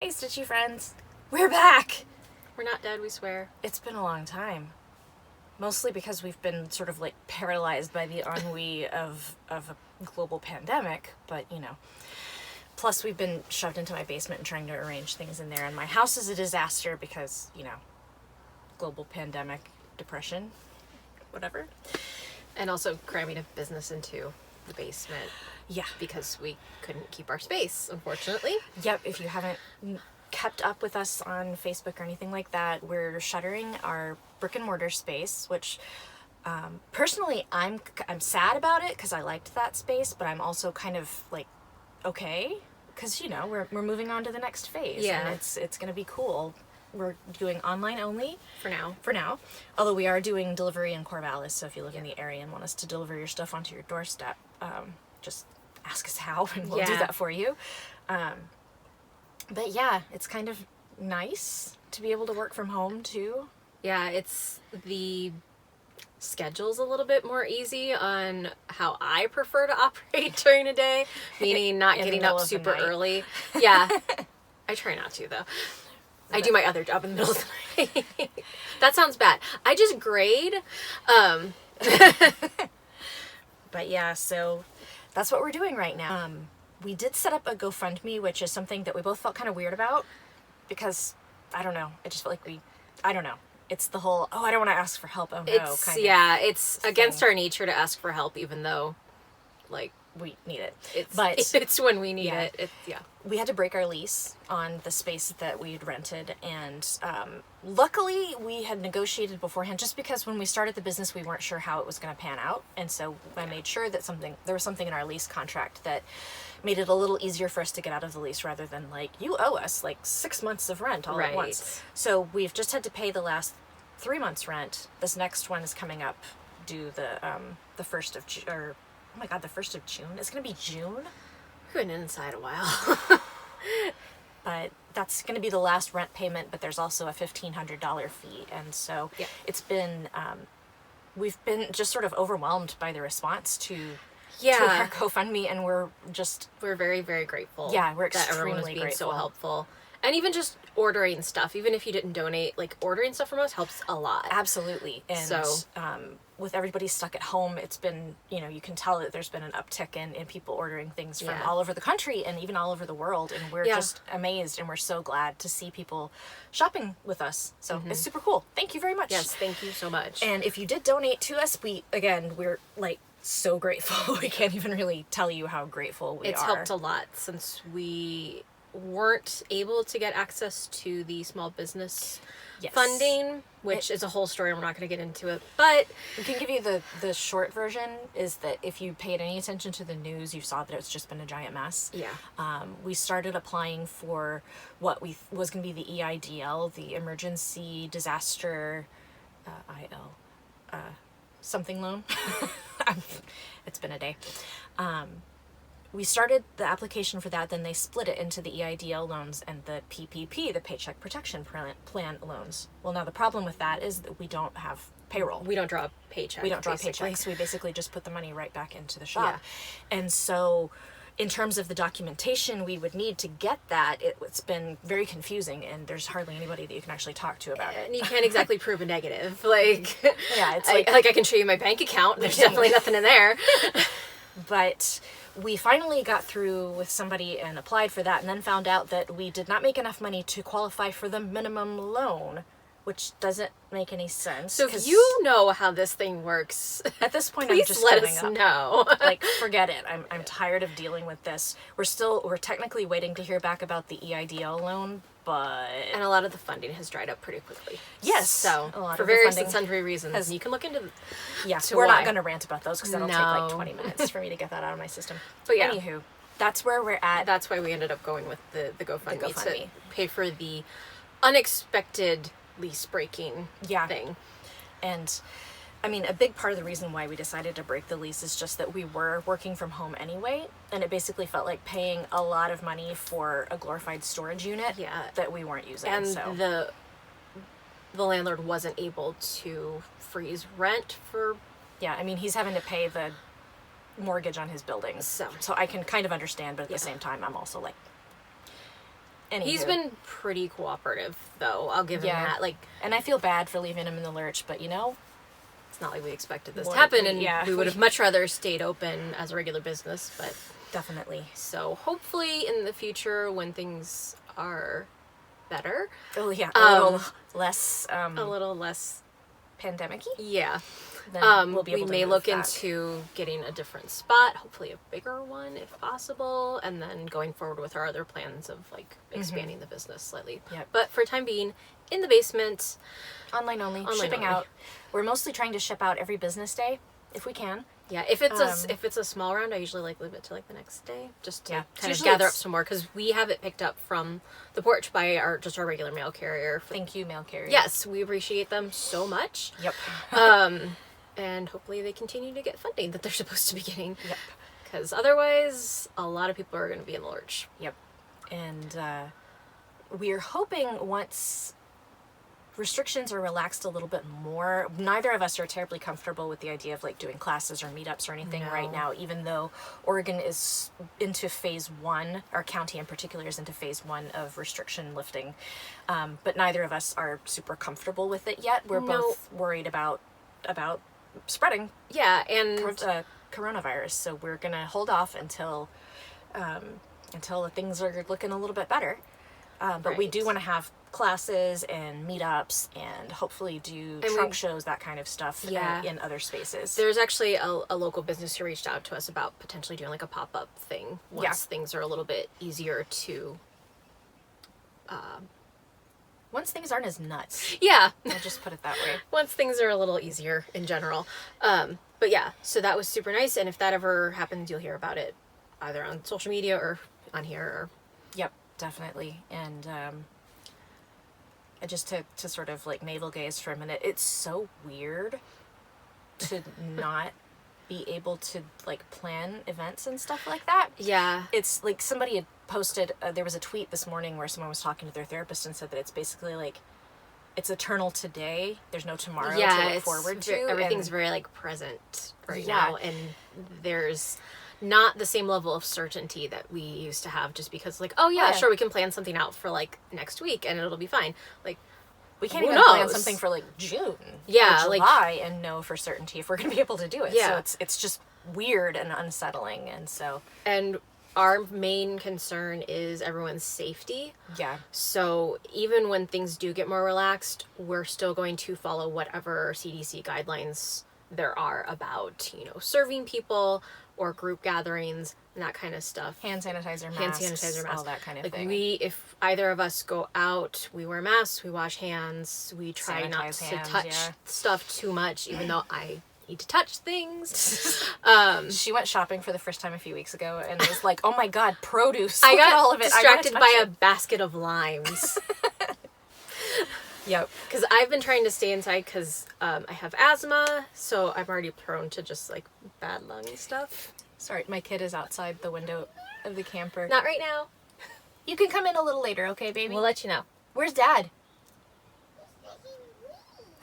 Hey, Stitchy friends. We're back! We're not dead, we swear. It's been a long time. Mostly because we've been sort of like paralyzed by the ennui of a global pandemic, but you know. Plus we've been shoved into my basement and trying to arrange things in there, and my house is a disaster because, you know, global pandemic, depression, whatever. And also cramming a business into the basement. Yeah. Because we couldn't keep our space, unfortunately. Yep, if you haven't kept up with us on Facebook or anything like that, we're shuttering our brick and mortar space, which personally I'm sad about it because I liked that space, but I'm also kind of like okay because, you know, we're moving on to the next phase. Yeah. And it's going to be cool. We're doing online only For now. Although we are doing delivery in Corvallis, so if you live in the area and want us to deliver your stuff onto your doorstep, just ask us how and we'll do that for you. But yeah, it's kind of nice to be able to work from home too. Yeah, it's the schedule's a little bit more easy on how I prefer to operate during a day, meaning not getting up super early. Yeah. I try not to though. I do my other job in the middle of the night. That sounds bad. I just grade. But yeah, so that's what we're doing right now. We did set up a GoFundMe, which is something that we both felt kind of weird about because, I don't know, I just felt like I don't know. It's the whole, I don't want to ask for help, oh no, it's against our nature to ask for help, even though, like, we need it. It's when we need it. We had to break our lease on the space that we'd rented, and luckily we had negotiated beforehand, just because when we started the business we weren't sure how it was going to pan out, and so I made sure that there was something in our lease contract that made it a little easier for us to get out of the lease rather than like, you owe us like 6 months of rent all at once. So we've just had to pay the last 3 months rent. This next one is coming up due the 1st of June, or oh my god, the 1st of June. It's gonna be June. We've been inside a while. But that's gonna be the last rent payment, but there's also a $1,500 fee, and so it's been we've been just sort of overwhelmed by the response to our GoFundMe, and we're very, very grateful. Yeah, we're that everyone was extremely being so grateful. helpful. And even just ordering stuff, even if you didn't donate, like ordering stuff from us helps a lot. Absolutely. And so, with everybody stuck at home, it's been, you know, you can tell that there's been an uptick in people ordering things from all over the country and even all over the world. And we're just amazed, and we're so glad to see people shopping with us. So it's super cool. Thank you very much. Yes, thank you so much. And if you did donate to us, we're like so grateful. We can't even really tell you how grateful we are. It's helped a lot since we weren't able to get access to the small business funding, which is a whole story. We're not going to get into it, but we can give you the short version. Is that if you paid any attention to the news, you saw that it's just been a giant mess. We started applying for what was going to be the EIDL, the Emergency Disaster something loan. It's been a day. We started the application for that, then they split it into the EIDL loans and the PPP, the Paycheck Protection Plan loans. Well, now the problem with that is that we don't have payroll. We don't draw a paycheck. We don't draw paychecks. We basically just put the money right back into the shop. And so in terms of the documentation we would need to get that, it's been very confusing, and there's hardly anybody that you can actually talk to about it. And you can't exactly prove a negative. Like, it's like I can show you my bank account. There's definitely nothing in there. But we finally got through with somebody and applied for that, and then found out that we did not make enough money to qualify for the minimum loan, which doesn't make any sense. So if you know how this thing works, at this point, please I'm just let giving us up. know. Like, forget it. I'm tired of dealing with this. We're technically waiting to hear back about the EIDL loan, and a lot of the funding has dried up pretty quickly. Yes. So for various and sundry reasons, you can look into. We're not going to rant about those because that'll take like 20 minutes for me to get that out of my system. But yeah. Anywho, that's where we're at. That's why we ended up going with the GoFundMe to pay for the unexpected lease breaking thing. And I mean, a big part of the reason why we decided to break the lease is just that we were working from home anyway, and it basically felt like paying a lot of money for a glorified storage unit that we weren't using. And the landlord wasn't able to freeze rent for... Yeah, I mean, he's having to pay the mortgage on his buildings. So I can kind of understand, but at the same time, I'm also like, He's been pretty cooperative, though. I'll give him that. Like, and I feel bad for leaving him in the lurch, but you know, it's not like we expected this to happen, and we would have much rather stayed open as a regular business, but definitely. So hopefully in the future, when things are better, a little less pandemic-y. Yeah. Then we'll be able we may look into getting a different spot, hopefully a bigger one if possible, and then going forward with our other plans of like expanding the business slightly. Yep. But for time being, in the basement, online only, shipping out. We're mostly trying to ship out every business day if we can. Yeah, if it's a small round, I usually like leave it to like the next day just to kind of gather up some more, because we have it picked up from the porch by our regular mail carrier. Thank you, mail carrier. Yes, we appreciate them so much. Yep. And hopefully they continue to get funding that they're supposed to be getting. Yep. Because otherwise, a lot of people are going to be in the lurch. Yep. And we're hoping once restrictions are relaxed a little bit more, neither of us are terribly comfortable with the idea of like doing classes or meetups or anything right now, even though Oregon is into phase 1, our county in particular is into phase 1 of restriction lifting. But neither of us are super comfortable with it yet. We're both worried about spreading and coronavirus, so we're gonna hold off until things are looking a little bit better. But we do want to have classes and meetups and hopefully do trunk shows, that kind of stuff in other spaces. There's actually a local business who reached out to us about potentially doing like a pop-up thing once things are a little bit easier to once things aren't as nuts. Yeah. I'll just put it that way. Once things are a little easier in general. But yeah, so that was super nice, and if that ever happens, you'll hear about it either on social media or on here. Or... Yep, definitely. And just to sort of like navel gaze for a minute, it's so weird to not be able to like plan events and stuff like that. Yeah. It's like somebody had posted, there was a tweet this morning where someone was talking to their therapist and said that it's basically like, it's eternal today. There's no tomorrow to look forward to. Everything's very like present right now, and there's not the same level of certainty that we used to have, just because like, sure, we can plan something out for like next week and it'll be fine. Like, we can't even plan something for like June or July and know for certainty if we're going to be able to do it. Yeah. So it's just weird and unsettling. And our main concern is everyone's safety. Yeah. So even when things do get more relaxed, we're still going to follow whatever CDC guidelines there are about, serving people or group gatherings and that kind of stuff. Hand sanitizer masks, all that kind of thing. If either of us go out, we wear masks, we wash hands, we try not to touch stuff too much, even though I need to touch things. She went shopping for the first time a few weeks ago and was like, oh my god, produce. I got all of it. Distracted by a basket of limes. Yep. Because I've been trying to stay inside because I have asthma, so I'm already prone to just like bad lung stuff. Sorry, my kid is outside the window of the camper. Not right now. You can come in a little later, okay, baby? We'll let you know. Where's Dad?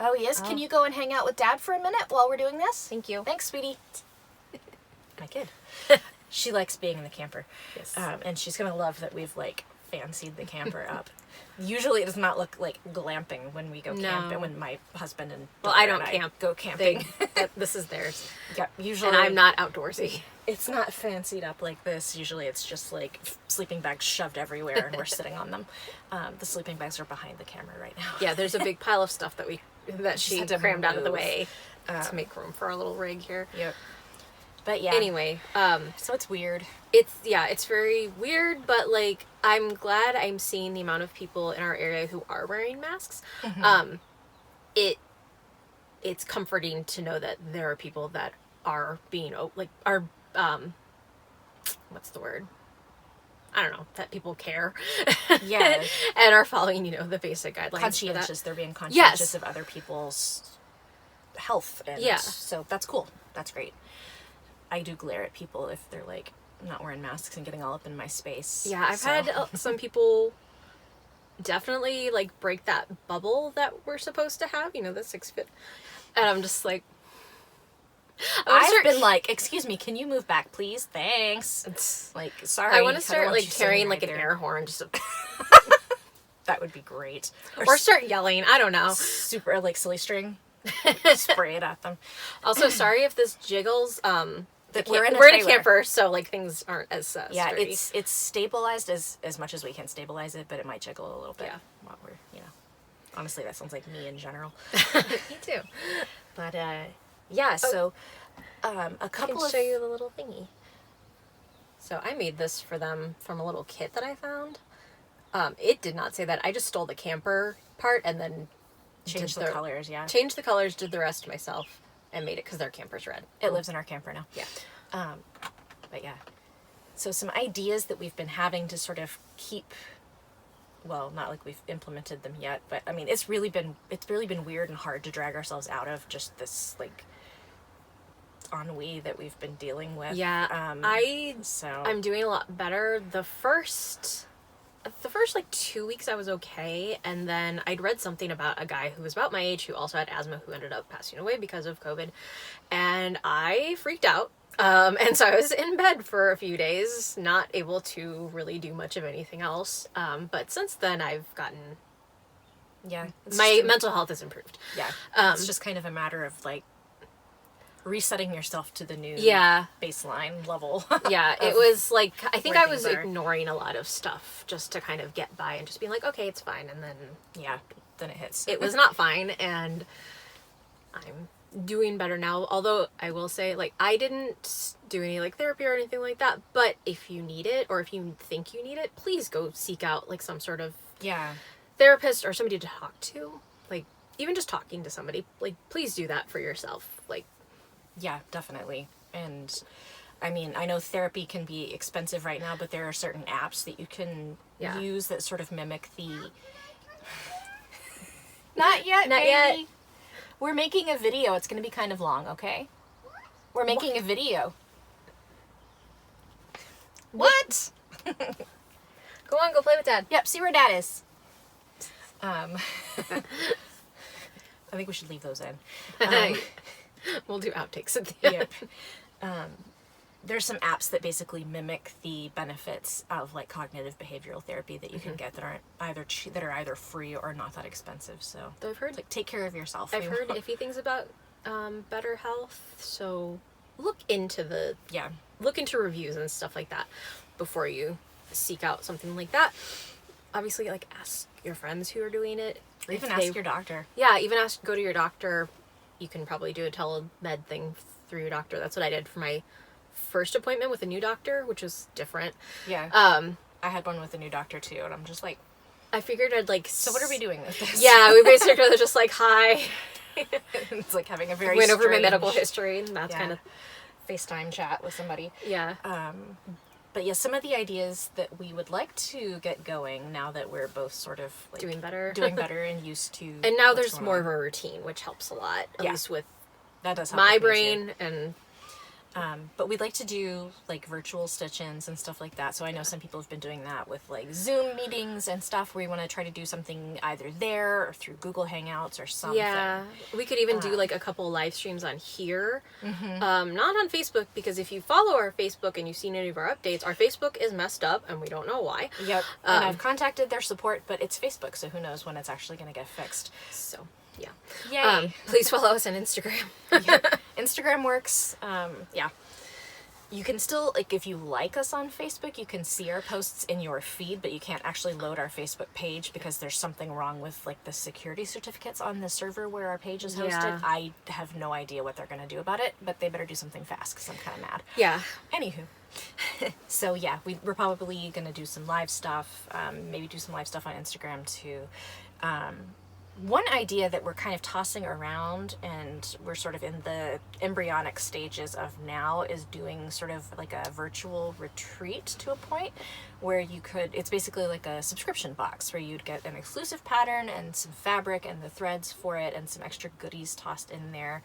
Oh, he is? Oh. Can you go and hang out with Dad for a minute while we're doing this? Thank you. Thanks, sweetie. My kid. She likes being in the camper. Yes. And she's going to love that we've, like, fancied the camper up. Usually it does not look like glamping when we go camping, when my husband and I don't go camping. This is theirs. Yeah, usually. And I'm not outdoorsy. It's not fancied up like this. Usually it's just like sleeping bags shoved everywhere and we're sitting on them. The sleeping bags are behind the camera right now. Yeah, there's a big pile of stuff that she crammed out of the way to make room for our little rig here. Yep. But yeah. Anyway, so it's weird. It's very weird, but like I'm glad I'm seeing the amount of people in our area who are wearing masks. Mm-hmm. It's comforting to know that there are people that are being what's the word? I don't know, that people care. Yeah. And are following, the basic guidelines. Conscientious. They're being conscientious of other people's health. And so that's cool. That's great. I do glare at people if they're like not wearing masks and getting all up in my space. Yeah, I've had some people definitely like break that bubble that we're supposed to have, the 6 foot. And I'm just like, I've been like, excuse me, can you move back, please? Thanks. It's like, sorry. I want to start like carrying like an air horn. Just That would be great. Or start yelling. I don't know. Super, like, silly string. Spray it at them. Also, sorry if this jiggles. We're in a camper, so, like, things aren't as sturdy. It's stabilized as much as we can stabilize it, but it might jiggle a little bit while we're, Honestly, that sounds like me in general. Me too. But, so a couple show you the little thingy. So I made this for them from a little kit that I found. It did not say that. I just stole the camper part and then changed the colors, changed the colors, did the rest myself, and made it because their camper's red. It lives in our camper now. Yeah. But yeah. So some ideas that we've been having to sort of keep, well, not like we've implemented them yet, but I mean, it's really been weird and hard to drag ourselves out of just this, like, ennui that we've been dealing with. Yeah. I'm doing a lot better. The first like 2 weeks I was okay, and then I'd read something about a guy who was about my age who also had asthma who ended up passing away because of COVID, and I freaked out. And so I was in bed for a few days, not able to really do much of anything else. But since then I've gotten... Yeah. My mental health has improved. Yeah. It's just kind of a matter of, like, resetting yourself to the new baseline level. Yeah, it was like, I think I was ignoring a lot of stuff just to kind of get by and just being like, okay, it's fine. And then, then it hits. It was not fine, and I'm doing better now. Although I will say, like, I didn't do any, like, therapy or anything like that. But if you need it, or if you think you need it, please go seek out, like, some sort of therapist or somebody to talk to. Like, even just talking to somebody, like, please do that for yourself. Like, yeah, definitely. And I mean, I know therapy can be expensive right now, but there are certain apps that you can use that sort of mimic the... Not yet, Not yet. We're making a video. It's going to be kind of long, okay? We're making a video. What? Go on, go play with Dad. Yep, see where Dad is. I think we should leave those in. We'll do outtakes at the end. There's some apps that basically mimic the benefits of, like, cognitive behavioral therapy that you can get that aren't either free or not that expensive. So I've heard, like, take care of yourself. I've heard iffy things about better health. So look into reviews and stuff like that before you seek out something like that. Obviously, like, ask your friends who are doing it. Or even ask your doctor. Yeah, go to your doctor. You can probably do a telemed thing through your doctor. That's what I did for my first appointment with a new doctor, which was different. Yeah. I had one with a new doctor too, and I'm just like, I figured I'd like... So what are we doing with this? Yeah, we basically were just like, hi. It's like having a very went over my medical history, and that's kind of... FaceTime chat with somebody. Yeah. But yeah, some of the ideas that we would like to get going now that we're both sort of, like, doing better and used to... And now there's more of a routine, which helps a lot. At least with that does help my brain and... But we'd like to do, like, virtual stitch-ins and stuff like that. So I know some people have been doing that with, like, Zoom meetings and stuff where we want to try to do something either there or through Google Hangouts or something. Yeah. We could even do, like, a couple live streams on here. Not on Facebook, because if you follow our Facebook and you've seen any of our updates, our Facebook is messed up and we don't know why. Yep. And I've contacted their support, but it's Facebook, so who knows when it's actually going to get fixed. So... yeah. Yay. Please follow us on Instagram. Instagram works. You can still, like, if you like us on Facebook, you can see our posts in your feed, but you can't actually load our Facebook page because there's something wrong with, like, the security certificates on the server where our page is hosted. Yeah. I have no idea what they're going to do about it, but they better do something fast because I'm kind of mad. Yeah. Anywho. So yeah, we're probably going to do some live stuff, maybe do some live stuff on Instagram too. One idea that we're kind of tossing around and we're sort of in the embryonic stages of now is doing sort of like a virtual retreat to a point where you could, it's basically like a subscription box where you'd get an exclusive pattern and some fabric and the threads for it and some extra goodies tossed in there.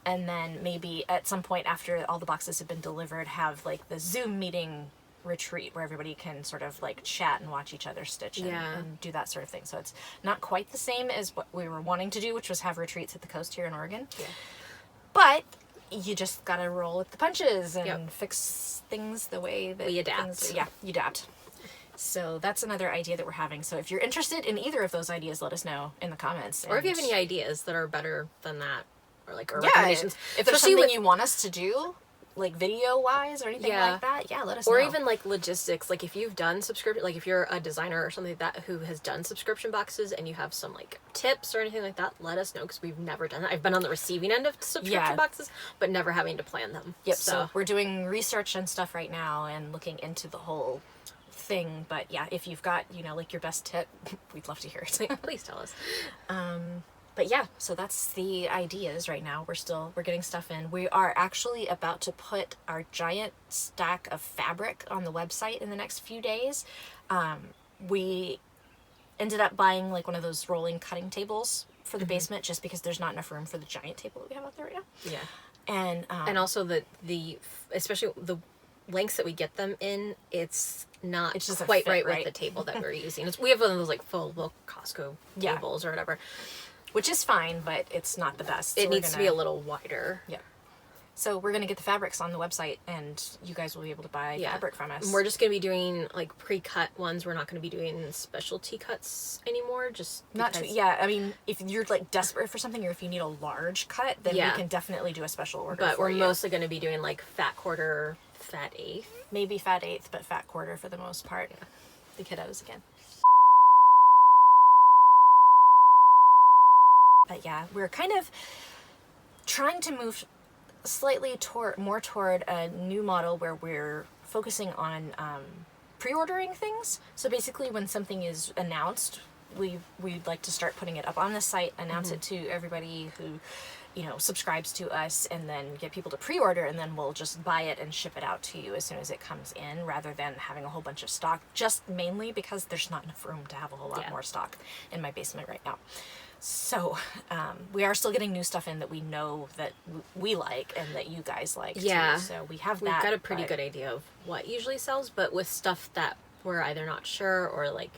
And then maybe at some point after all the boxes have been delivered, have like the Zoom meeting retreat where everybody can sort of like chat and watch each other stitch and do that sort of thing. So it's not quite the same as what we were wanting to do, which was have retreats at the coast here in Oregon. But you just gotta roll with the punches and fix things the way that we adapt. You adapt. So that's another idea that we're having. So if you're interested in either of those ideas, let us know in the comments. Or if you have any ideas that are better than that, or or yeah, recommendations. if there's something you want us to do, like video-wise or anything like that, let us know. Or even like logistics, like if you've done subscription, like if you're a designer or something like that who has done subscription boxes and you have some like tips or anything like that, let us know, because we've never done that. I've been on the receiving end of subscription boxes, but never having to plan them. Yep. So we're doing research and stuff right now and looking into the whole thing. But yeah, if you've got like your best tip, we'd love to hear it. Please tell us. But yeah, so that's the ideas right now. We're getting stuff in. We are actually about to put our giant stack of fabric on the website in the next few days. We ended up buying like one of those rolling cutting tables for the basement, just because there's not enough room for the giant table that we have out there right now. Yeah. And also the especially the lengths that we get them in, it's just quite right with the table that we're using. We have one of those like full little Costco tables or whatever. Which is fine, but it's not the best. It needs to be a little wider. Yeah. So we're going to get the fabrics on the website, and you guys will be able to buy fabric from us. We're just going to be doing like pre-cut ones. We're not going to be doing specialty cuts anymore. Just I mean, if you're like desperate for something, or if you need a large cut, then we can definitely do a special order. But we're mostly going to be doing like fat quarter, fat eighth. Maybe fat eighth, but fat quarter for the most part. Yeah. The kiddos again. But yeah, we're kind of trying to move slightly more toward a new model where we're focusing on pre-ordering things. So basically, when something is announced, we'd like to start putting it up on the site, announce it to everybody who subscribes to us, and then get people to pre-order, and then we'll just buy it and ship it out to you as soon as it comes in, rather than having a whole bunch of stock, just mainly because there's not enough room to have a whole lot more stock in my basement right now. So we are still getting new stuff in that we know that we like and that you guys like too. So we've got a pretty good idea of what usually sells, but with stuff that we're either not sure or like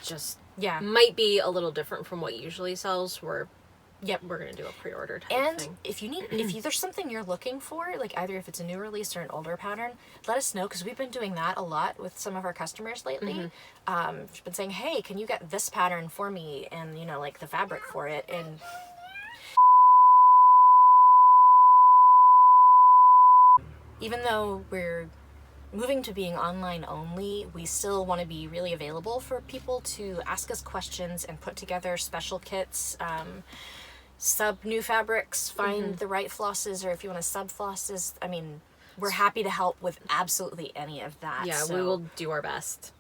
just might be a little different from what usually sells, we're going to do a pre-order type thing. If there's something you're looking for, like either if it's a new release or an older pattern, let us know, because we've been doing that a lot with some of our customers lately. We've been saying, hey, can you get this pattern for me, and like the fabric for it, and even though we're moving to being online only, we still want to be really available for people to ask us questions and put together special kits, sub new fabrics, find the right flosses, or if you want to sub flosses. I mean, we're happy to help with absolutely any of that. Yeah, we will do our best.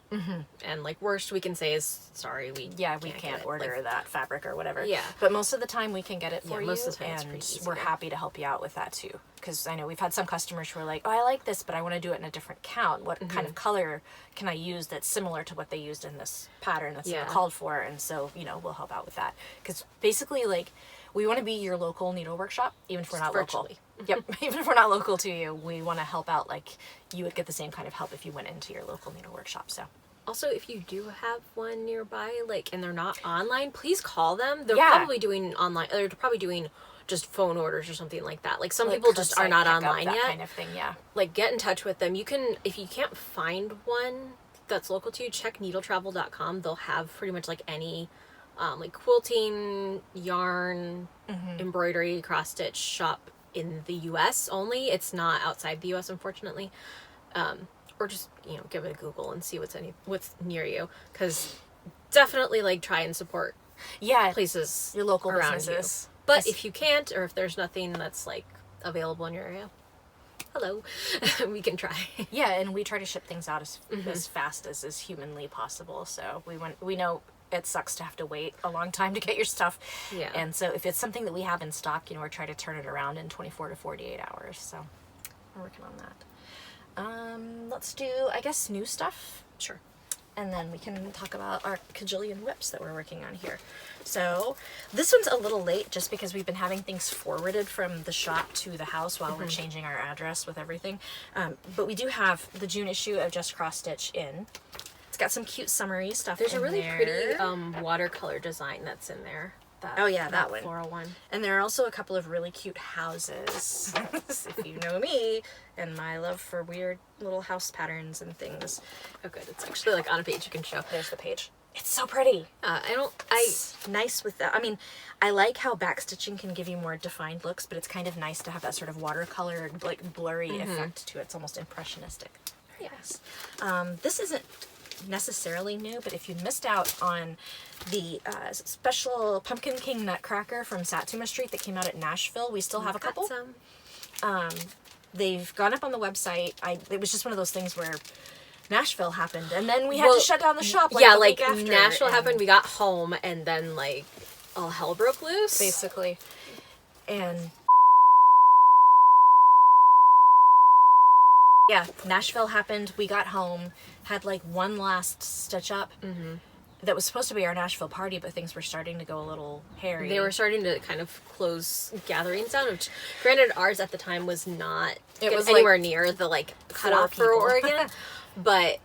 And like worst we can say is sorry, we can't order that fabric or whatever. Yeah, but most of the time we can get it for you, most of the time and it's pretty easy, we're happy to help you out with that too. Because I know we've had some customers who are like, oh, I like this, but I want to do it in a different count. What kind of color can I use that's similar to what they used in this pattern that's called for? And so we'll help out with that, because basically like we want to be your local needle workshop, even if we're not local. Yep, even if we're not local to you, we want to help out. Like you would get the same kind of help if you went into your local needle workshop. So also, if you do have one nearby, like, and they're not online, please call them. They're probably doing online. They're probably doing just phone orders or something like that. Like some people just are not online yet. Kind of thing, Like get in touch with them. You can, if you can't find one that's local to you, check needletravel.com. They'll have pretty much like any like quilting, yarn, embroidery, cross stitch shop in the US only. It's not outside the US, unfortunately. Or just give it a Google and see what's near you, because definitely like try and support places, your local businesses. But if you can't, or if there's nothing that's like available in your area, hello, we can try. Yeah, and we try to ship things out as fast as is humanly possible. So we know it sucks to have to wait a long time to get your stuff. Yeah. And so if it's something that we have in stock, we're trying to turn it around in 24 to 48 hours. So we're working on that. Let's do, I guess, new stuff. Sure. And then we can talk about our cajillion whips that we're working on here. So this one's a little late just because we've been having things forwarded from the shop to the house while we're changing our address with everything. But we do have the June issue of Just Cross Stitch in. It's got some cute summery stuff. There's a really pretty watercolor design that's in there. that floral one. And there are also a couple of really cute houses, if you know me, and my love for weird little house patterns and things. Oh good, it's actually like on a page you can show. There's the page. It's so pretty. It's nice with that. I mean, I like how backstitching can give you more defined looks, but it's kind of nice to have that sort of watercolor, like blurry effect to it. It's almost impressionistic. Yes. This isn't necessarily new, but if you missed out on the special Pumpkin King Nutcracker from Satsuma Street that came out at Nashville, we still have a couple. They've gone up on the website. It was just one of those things where Nashville happened, and then we had to shut down the shop. Like, Nashville happened. We got home, and then like all hell broke loose, basically. And yeah, Nashville happened. We got home, had like one last stitch up. That was supposed to be our Nashville party, but things were starting to go a little hairy. They were starting to kind of close gatherings down, which granted ours at the time was not anywhere near the like cutoff for Oregon. But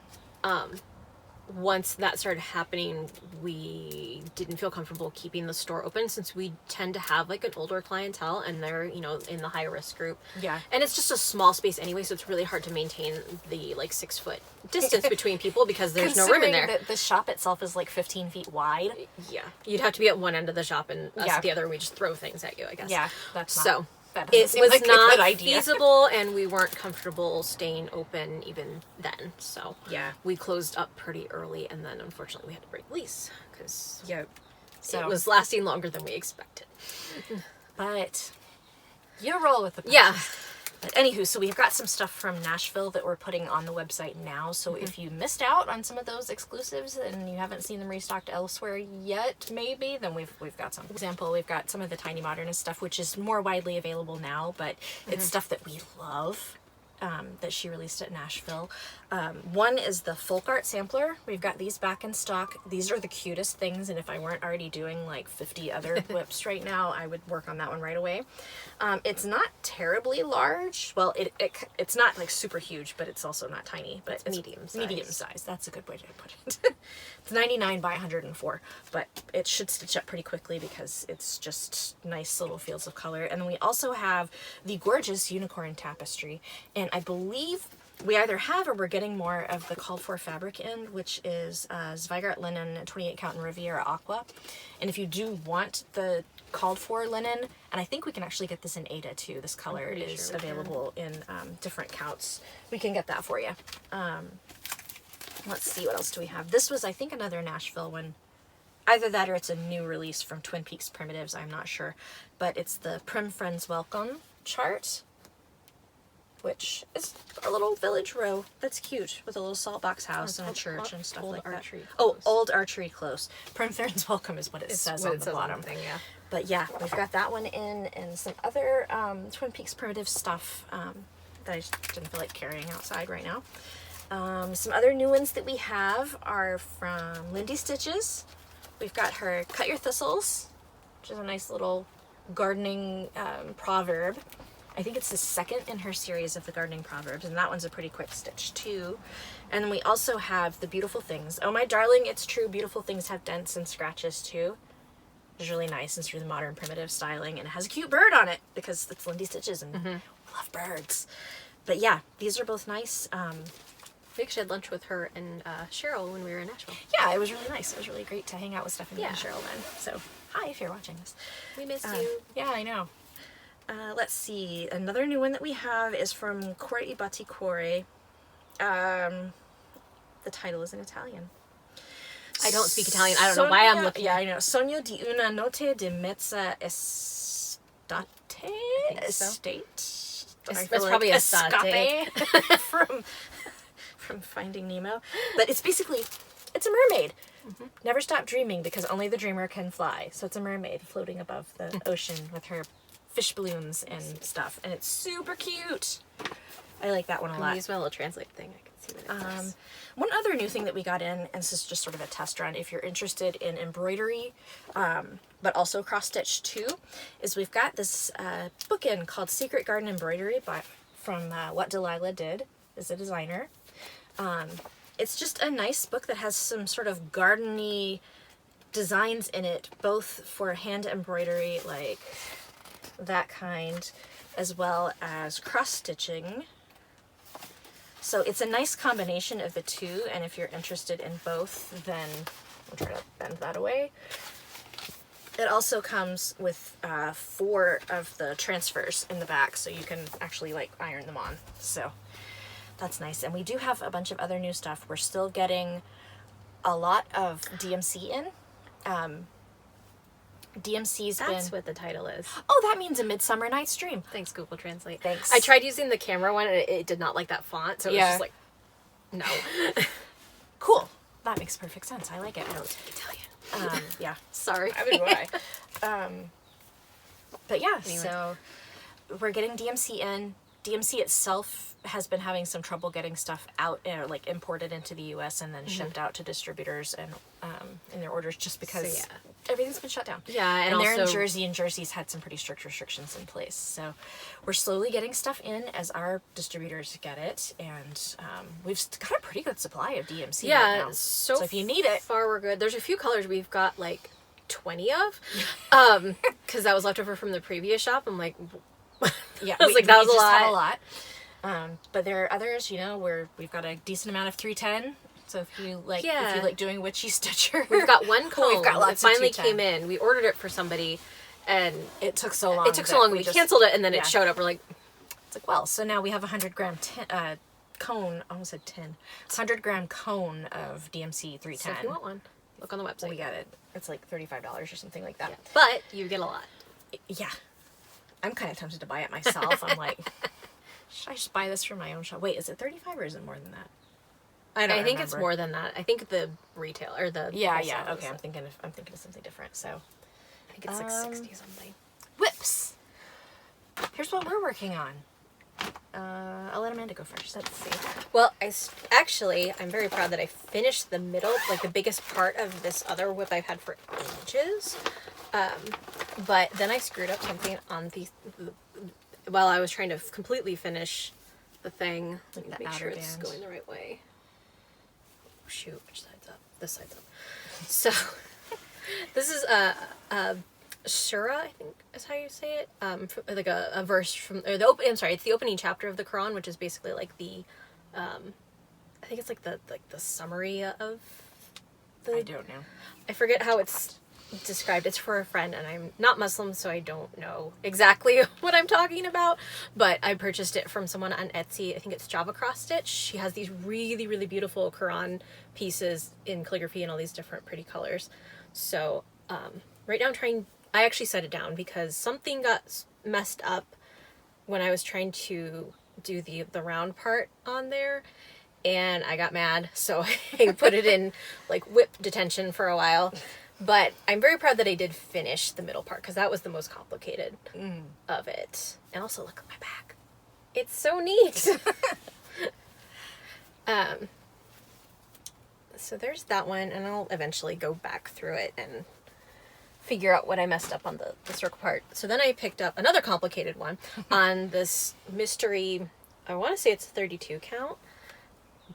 once that started happening, we didn't feel comfortable keeping the store open since we tend to have like an older clientele and they're, you know, in the high risk group. Yeah. And it's just a small space anyway, so it's really hard to maintain the like 6 foot distance between people because there's no room in there. The shop itself is like 15 feet wide. Yeah. You'd have to be at one end of the shop and us at the other, and we just throw things at you, I guess. Yeah. That's not, so. That It was like not a good idea. feasible, and we weren't comfortable staying open even then. So yeah, we closed up pretty early, and then unfortunately we had to break the lease because it was lasting longer than we expected. But you roll with the punches. Yeah. But anywho, so we've got some stuff from Nashville that we're putting on the website now. So if you missed out on some of those exclusives and you haven't seen them restocked elsewhere yet, maybe, then we've got some. For example, we've got some of the Tiny Modernist stuff, which is more widely available now, but it's stuff that we love. That she released at Nashville. One is the folk art sampler. We've got these back in stock. These are the cutest things, and if I weren't already doing like 50 other whips right now, I would work on that one right away. It's not terribly large. Well, it's not like super huge, but it's also not tiny. But it's medium size. Medium size. That's a good way to put it. It's 99 by 104, but it should stitch up pretty quickly because it's just nice little fields of color. And then we also have the gorgeous unicorn tapestry, and I believe we either have or we're getting more of the called for fabric in, which is Zweigart linen, 28 count in Riviera Aqua. And if you do want the called for linen, and I think we can actually get this in Ada too, this color is available in different counts. We can get that for you. Let's see, what else do we have? This was, I think, another Nashville one. Either that or it's a new release from Twin Peaks Primitives, I'm not sure. But it's the Prim Friends Welcome chart, which is a little village row that's cute with a little salt box house and a church and stuff like that. Oh, Old Archery Close. Prim Friends Welcome is what it says on the bottom. But yeah, we've got that one in, and some other Twin Peaks Primitive stuff that I just didn't feel like carrying outside right now. Some other new ones that we have are from Lindy Stitches. We've got her Cut Your Thistles, which is a nice little gardening proverb. I think it's the second in her series of the gardening proverbs, and that one's a pretty quick stitch too. And then we also have the Beautiful Things. Oh my darling, it's true, Beautiful Things have dents and scratches too. It's really nice and through the modern primitive styling, and it has a cute bird on it because it's Lindy Stitches and we love birds. But yeah, these are both nice. We actually had lunch with her and Cheryl when we were in Nashville. Yeah, it was really nice. It was really great to hang out with Stephanie and Cheryl then. So, hi if you're watching this. We miss you. Yeah, I know. Let's see. Another new one that we have is from Cuore Batticuore. The title is in Italian. I don't speak Italian. I don't know why I'm looking. Yeah, I know. Sogno di una notte di Mezza estate? It's probably escape from Finding Nemo. But it's basically, it's a mermaid. Never stop dreaming because only the dreamer can fly. So it's a mermaid floating above the ocean with her fish balloons and stuff. And it's super cute. I like that one a lot. I use my little translate thing. I can see what it says. One other new thing that we got in, and this is just sort of a test run, if you're interested in embroidery, but also cross stitch too, is we've got this book in called Secret Garden Embroidery from What Delilah Did, is a designer. It's just a nice book that has some sort of garden-y designs in it, both for hand embroidery, like that kind, as well as cross stitching. So it's a nice combination of the two, and if you're interested in both, then I'll try to bend that away. It also comes with 4 of the transfers in the back, so you can actually like iron them on. So that's nice. And we do have a bunch of other new stuff. We're still getting a lot of DMC in. DMC's That's what the title is. Oh, that means A Midsummer Night's Dream. Thanks, Google Translate. Thanks. I tried using the camera one, and it did not like that font, so it was just like, no. Cool. That makes perfect sense. I like it. I don't speak Italian. Yeah. Sorry. I would why. But yeah, anyway. So we're getting DMC in. DMC itself has been having some trouble getting stuff out, like imported into the U.S. and then shipped out to distributors and in their orders, just because everything's been shut down. Yeah, and they're in Jersey, and Jersey's had some pretty strict restrictions in place. So we're slowly getting stuff in as our distributors get it, and we've got a pretty good supply of DMC right now. So if you need it, far we're good. There's a few colors we've got like 20 of, because that was left over from the previous shop. I'm like, yeah, I was like, that was a lot. But there are others, you know, where we've got a decent amount of 310. So if you like doing witchy stitcher, we've got one comb. We've got lots it finally came in. We ordered it for somebody, and it took so long. We canceled it, and then it showed up. We're like, it's like, well, so now we have a 100-gram cone. I almost said tin. 100-gram cone of DMC 310. So if you want one, look on the website. We got it. It's like $35 or something like that. Yeah. But you get a lot. Yeah. I'm kind of tempted to buy it myself. I'm like, should I just buy this for my own shop? Wait, is it 35 or is it more than that? I think it's more than that. I think the retail or the yeah. Okay, I'm thinking of something different. So I think it's 660 something. Whips. Here's what we're working on. I'll let Amanda go first. Let's see. Well, I'm very proud that I finished the middle, like the biggest part of this other whip I've had for ages. But then I screwed up something on while I was trying to completely finish the thing. Let me make sure it's going the right way. Oh, shoot, which side's up? This side's up. So this is Surah, I think is how you say it. Like a verse from it's the opening chapter of the Quran, which is basically like the I think it's like the summary of the, I don't know. I forget how it's described. It's for a friend, and I'm not Muslim, so I don't know exactly what I'm talking about, but I purchased it from someone on Etsy. I think it's Java Cross Stitch. She has these really, really beautiful Quran pieces in calligraphy and all these different pretty colors. So right now I actually set it down because something got messed up when I was trying to do the round part on there, and I got mad, so I put it in like whip detention for a while. But I'm very proud that I did finish the middle part, because that was the most complicated of it. And also, look at my back. It's so neat. So there's that one, and I'll eventually go back through it and figure out what I messed up on the circle part. So then I picked up another complicated one on this mystery, I want to say it's 32 count,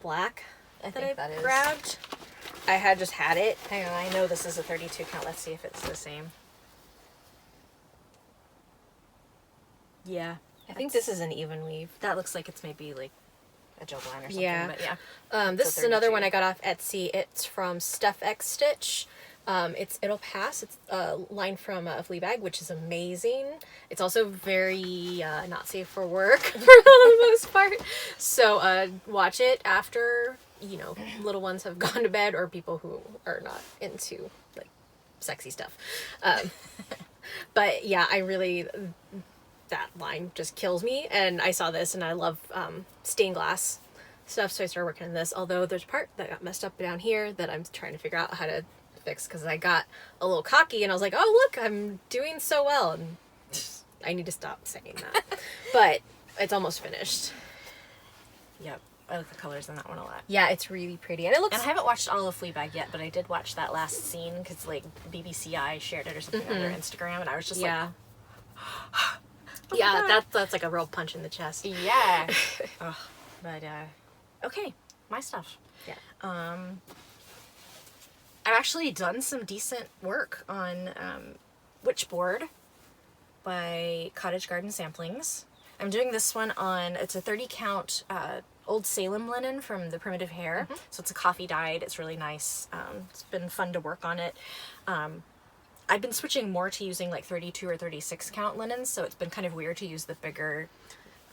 black that I grabbed. I had just had it. Hang on, I know this is a 32 count. Let's see if it's the same. Yeah. I think this is an even weave. That looks like it's maybe like a gel line or something. Yeah. But yeah. This is another one I got off Etsy. It's from StephXStitch. It'll Pass. It's a line from Fleabag, which is amazing. It's also very not safe for work for the most part. So watch it after, little ones have gone to bed, or people who are not into like sexy stuff. But yeah, that line just kills me. And I saw this and I love stained glass stuff, so I started working on this. Although there's a part that got messed up down here that I'm trying to figure out how to fix, because I got a little cocky and I was like, oh look, I'm doing so well, and I need to stop saying that. But it's almost finished. Yep. I like the colors in that one a lot. Yeah, it's really pretty. And I haven't watched all of Fleabag yet, but I did watch that last scene because like BBCI shared it or something on their Instagram, and I was just like, oh yeah, that's like a real punch in the chest. Yeah. But okay, my stuff. Yeah. I've actually done some decent work on Witchboard by Cottage Garden Samplings. I'm doing this one on, it's a 30 count old Salem linen from the Primitive Hair. Mm-hmm. So it's a coffee dyed. It's really nice. It's been fun to work on it. I've been switching more to using like 32 or 36 count linens, so it's been kind of weird to use the bigger,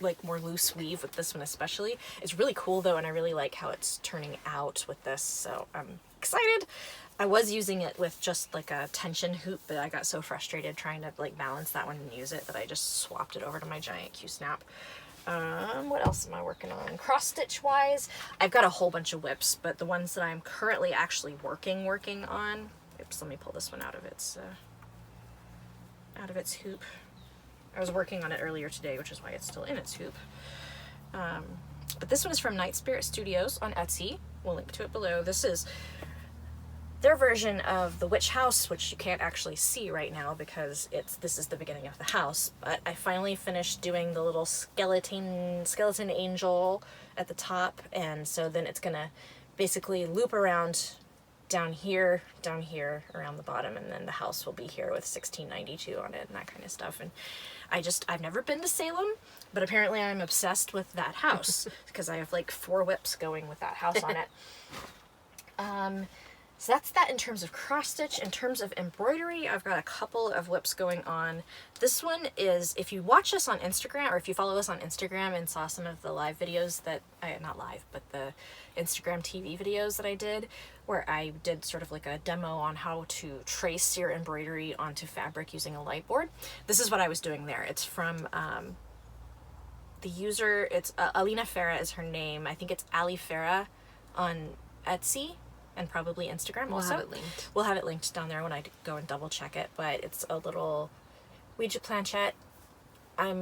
like more loose weave with this one especially. It's really cool though, and I really like how it's turning out with this, so I'm excited. I was using it with just like a tension hoop, but I got so frustrated trying to like balance that one and use it that I just swapped it over to my giant Q-snap. What else am I working on? Cross stitch wise, I've got a whole bunch of whips, but the ones that I'm currently actually working on, oops, let me pull this one out of its hoop. I was working on it earlier today, which is why it's still in its hoop. But this one is from Night Spirit Studios on Etsy. We'll link to it below. This is their version of the witch house, which you can't actually see right now because this is the beginning of the house. But I finally finished doing the little skeleton angel at the top, and so then it's gonna basically loop around down here, around the bottom, and then the house will be here with 1692 on it and that kind of stuff. And I've never been to Salem, but apparently I'm obsessed with that house because I have like 4 whips going with that house on it. So that's that in terms of cross stitch. In terms of embroidery, I've got a couple of whips going on. This one is, if you watch us on Instagram, or if you follow us on Instagram and saw some of the live videos that, not live, but the Instagram TV videos that I did, where I did sort of like a demo on how to trace your embroidery onto fabric using a light board. This is what I was doing there. It's from the user, it's ALIFERA is her name. I think it's ALIFERA on Etsy and probably Instagram also. We'll have it linked down there when I go and double check it, but it's a little Ouija planchette. I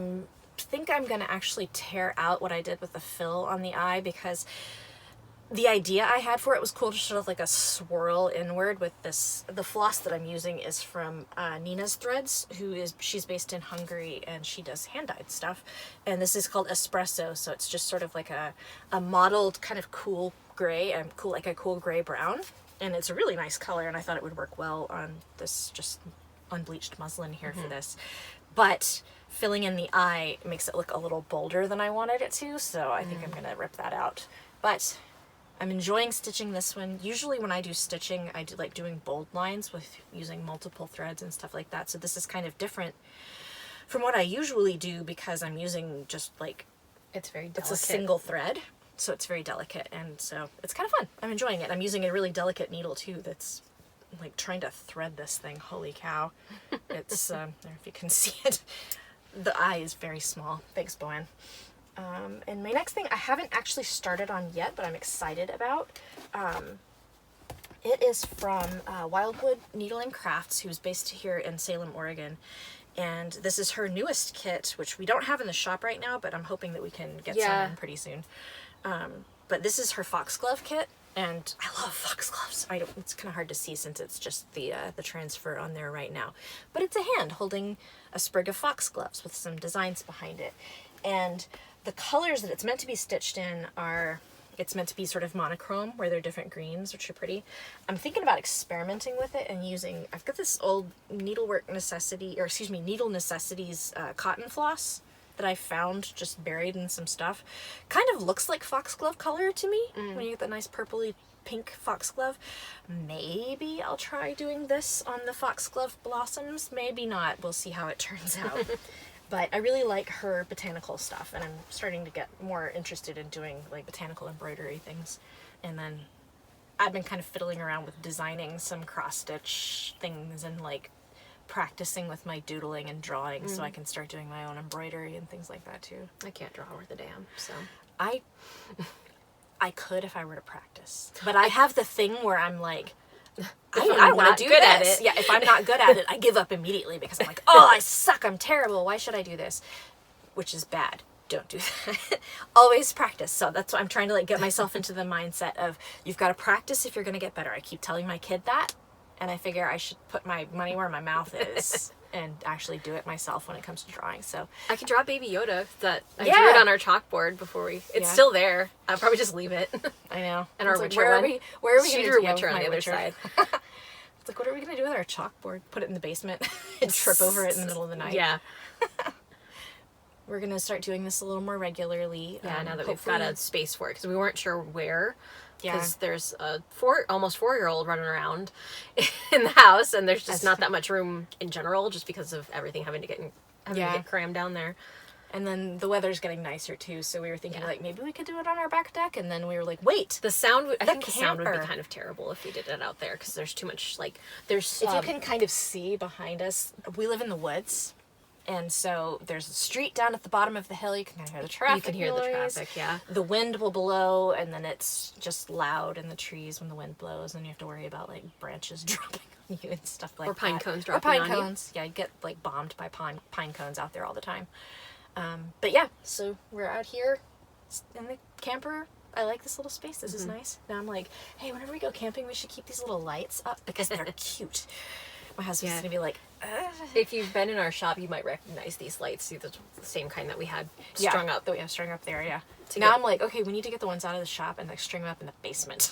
think I'm gonna actually tear out what I did with the fill on the eye, because the idea I had for it was cool to sort of like a swirl inward with this. The floss that I'm using is from Nina's Threads, she's based in Hungary and she does hand-dyed stuff. And this is called Espresso, so it's just sort of like a mottled kind of cool gray, like a cool gray brown. And it's a really nice color, and I thought it would work well on this just unbleached muslin here for this. But filling in the eye makes it look a little bolder than I wanted it to, so I think I'm gonna rip that out. But I'm enjoying stitching this one. Usually when I do stitching, I do like doing bold lines with using multiple threads and stuff like that. So this is kind of different from what I usually do because I'm using just like, it's very delicate. It's a single thread, so it's very delicate, and so it's kind of fun. I'm enjoying it. I'm using a really delicate needle too that's like trying to thread this thing. Holy cow. It's, I don't know if you can see it. The eye is very small. Thanks, Boanne. And my next thing I haven't actually started on yet, but I'm excited about. It is from Wildwood Needle and Crafts, who's based here in Salem, Oregon. And this is her newest kit, which we don't have in the shop right now, but I'm hoping that we can get some in pretty soon. But this is her Foxglove Kit, and I love foxgloves. It's kind of hard to see since it's just the transfer on there right now. But it's a hand holding a sprig of foxgloves with some designs behind it. And the colors that it's meant to be stitched in it's meant to be sort of monochrome, where they're different greens, which are pretty. I'm thinking about experimenting with it and I've got this old Needle Necessities cotton floss that I found just buried in some stuff. Kind of looks like foxglove color to me when you get that nice purpley pink foxglove. Maybe I'll try doing this on the foxglove blossoms. Maybe not. We'll see how it turns out. But I really like her botanical stuff, and I'm starting to get more interested in doing like botanical embroidery things. And then I've been kind of fiddling around with designing some cross-stitch things and like practicing with my doodling and drawing so I can start doing my own embroidery and things like that too. I can't draw worth a damn, so. I could if I were to practice. But I have the thing where I'm like, I want to do this. Yeah, if I'm not good at it, I give up immediately because I'm like, oh, I suck, I'm terrible, why should I do this? Which is bad. Don't do that. Always practice. So that's why I'm trying to like get myself into the mindset of you've got to practice if you're going to get better. I keep telling my kid that, and I figure I should put my money where my mouth is. and actually do it myself when it comes to drawing. So I can draw Baby Yoda. That I drew it on our chalkboard before we. It's still there. I'll probably just leave it. I know. And our like, Witcher one. Where are we She going to drew do Witcher on the other Witcher? side. It's like, what are we going to do with our chalkboard? Put it in the basement and trip over it in the middle of the night. Yeah. We're going to start doing this a little more regularly. Yeah, now that we've got a space for it, because we weren't sure where. Yeah. Because there's a almost 4-year-old running around in the house, and there's just not that much room in general, just because of everything having to get crammed down there. And then the weather's getting nicer too, so we were thinking like maybe we could do it on our back deck, and then we were like, wait, I think the sound would be kind of terrible if we did it out there, because there's too much there's. If you can kind of see behind us, we live in the woods. And so there's a street down at the bottom of the hill. You can kind of hear the traffic. You can hear the traffic, yeah. The wind will blow, and then it's just loud in the trees when the wind blows, and you have to worry about like branches dropping on you and stuff like that. Or pine cones dropping on you. Or pine cones. Yeah, you get like bombed by pine cones out there all the time. But yeah, so we're out here in the camper. I like this little space. This is nice. Now I'm like, hey, whenever we go camping, we should keep these little lights up because they're cute. My husband's gonna be like, if you've been in our shop, you might recognize these lights. These are the same kind that we had strung up. That we have strung up there, yeah. Now I'm like, okay, we need to get the ones out of the shop and like string them up in the basement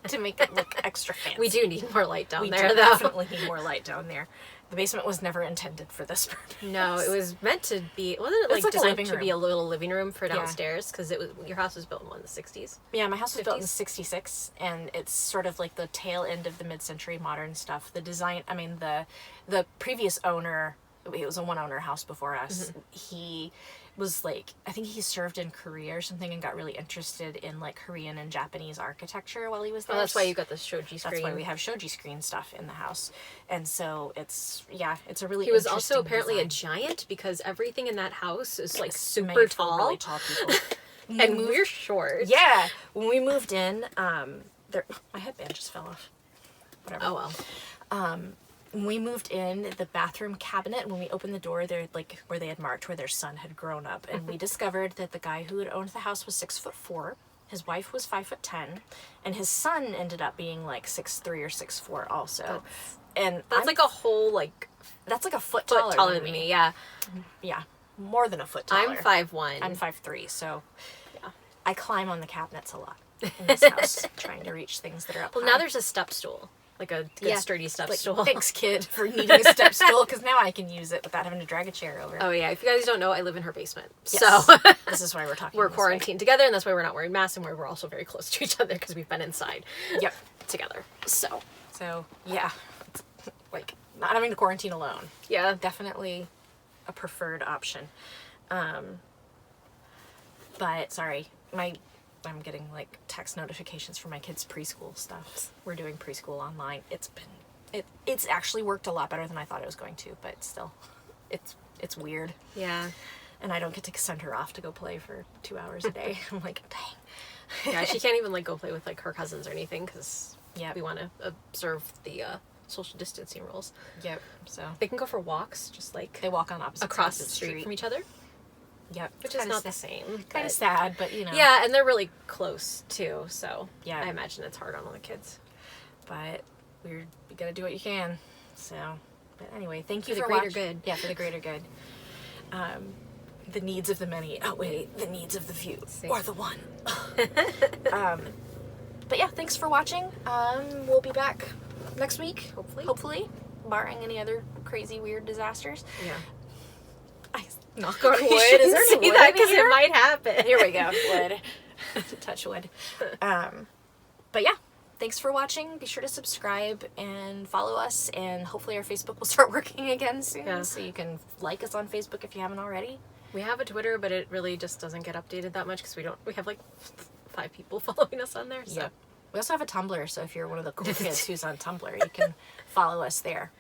to make it look extra fancy. We do need more light down there, We though. definitely need more light down there. The basement was never intended for this purpose. No, it was meant to be. Wasn't it like designed to be a little living room for downstairs? Because your house was built in the 60s. Yeah, my house was built in '66, and it's sort of like the tail end of the mid-century modern stuff. The design, I mean, the previous owner, it was a one-owner house before us. He was like, I think he served in Korea or something and got really interested in like Korean and Japanese architecture while he was there. Oh, that's why you got the shoji screen. That's why we have shoji screen stuff in the house. And so it's a really He was also interesting apparently design. a giant, because everything in that house is like super tall. Really tall people. And we're short. Yeah. When we moved in, my headband just fell off. Whatever. Oh well. When we moved in, the bathroom cabinet, when we opened the door, there like where they had marked where their son had grown up, and we discovered that the guy who had owned the house was 6'4", his wife was 5'10", and his son ended up being like 6'3" or 6'4" also. And that's like a whole that's like a foot taller than me. Yeah. Yeah, more than a foot taller. I'm 5'1". I'm 5'3", so yeah, I climb on the cabinets a lot in this house, trying to reach things that are up high. Now there's a step stool. Like a good sturdy step stool. Thanks, kid, for needing a step stool, because now I can use it without having to drag a chair over. Oh, yeah. If you guys don't know, I live in her basement. Yes. So this is why we're talking. We're quarantined together, and that's why we're not wearing masks, and why we're also very close to each other, because we've been inside together. So yeah. Like, not having to quarantine alone. Yeah. Definitely a preferred option. But, sorry, I'm getting like text notifications for my kids' preschool stuff. We're doing preschool online. It's actually worked a lot better than I thought it was going to, but still, it's weird. Yeah. And I don't get to send her off to go play for 2 hours a day. I'm like, dang. Yeah, she can't even like go play with like her cousins or anything, because we want to observe the social distancing rules. Yep. So they can go for walks, just like they walk on opposite across sides the street from each other. Yep. Which is not the same. Kind of sad, but you know. Yeah, and they're really close too, so yeah, I imagine it's hard on all the kids. But you gotta do what you can. So, but anyway, thank you for the greater watching. Good. Yeah, for the greater good. The needs of the many outweigh the needs of the few, or the one. But yeah, thanks for watching. We'll be back next week, hopefully, barring any other crazy weird disasters. Yeah. Knock on wood. Is there any wood? Because it might happen. Here we go. Wood. Touch wood. But yeah, thanks for watching. Be sure to subscribe and follow us, and hopefully our Facebook will start working again soon. Yeah. So you can like us on Facebook if you haven't already. We have a Twitter, but it really just doesn't get updated that much because we have like 5 people following us on there. So. Yeah. We also have a Tumblr, so if you're one of the cool kids who's on Tumblr, you can follow us there.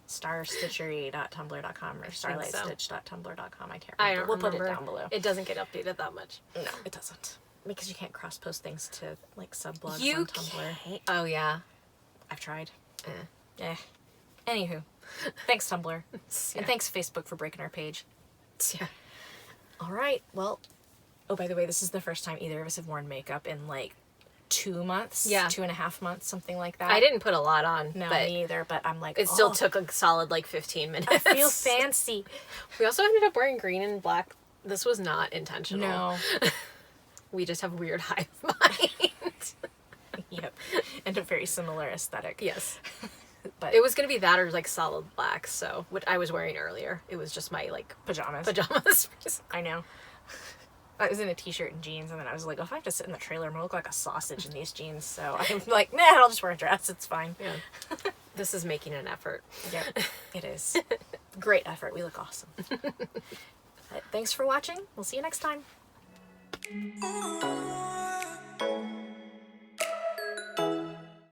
Starstitchery.tumblr.com or starlightstitch.tumblr.com. I can't remember. We'll put it down below. It doesn't get updated that much. No, it doesn't. Because you can't cross-post things to, like, subblogs on Tumblr. Oh, yeah. I've tried. Anywho. Thanks, Tumblr. And thanks, Facebook, for breaking our page. Yeah. All right. Well, oh, by the way, this is the first time either of us have worn makeup in, like, 2 2 months, 2.5 months, something like that. I didn't put a lot on. No, me either, but I'm like, it still took a solid like 15 minutes. I feel fancy. We also ended up wearing green and black. This was not intentional. No. We just have weird hive mind. Yep. And a very similar aesthetic. Yes. But it was going to be that or like solid black, so what I was wearing earlier. It was just my like pajamas. I know. I was in a t-shirt and jeans, and then I was like, oh, if I have to sit in the trailer, I'm gonna look like a sausage in these jeans. So I'm like, nah, I'll just wear a dress. It's fine. Yeah. This is making an effort. Yep, it is. Great effort. We look awesome. But thanks for watching. We'll see you next time.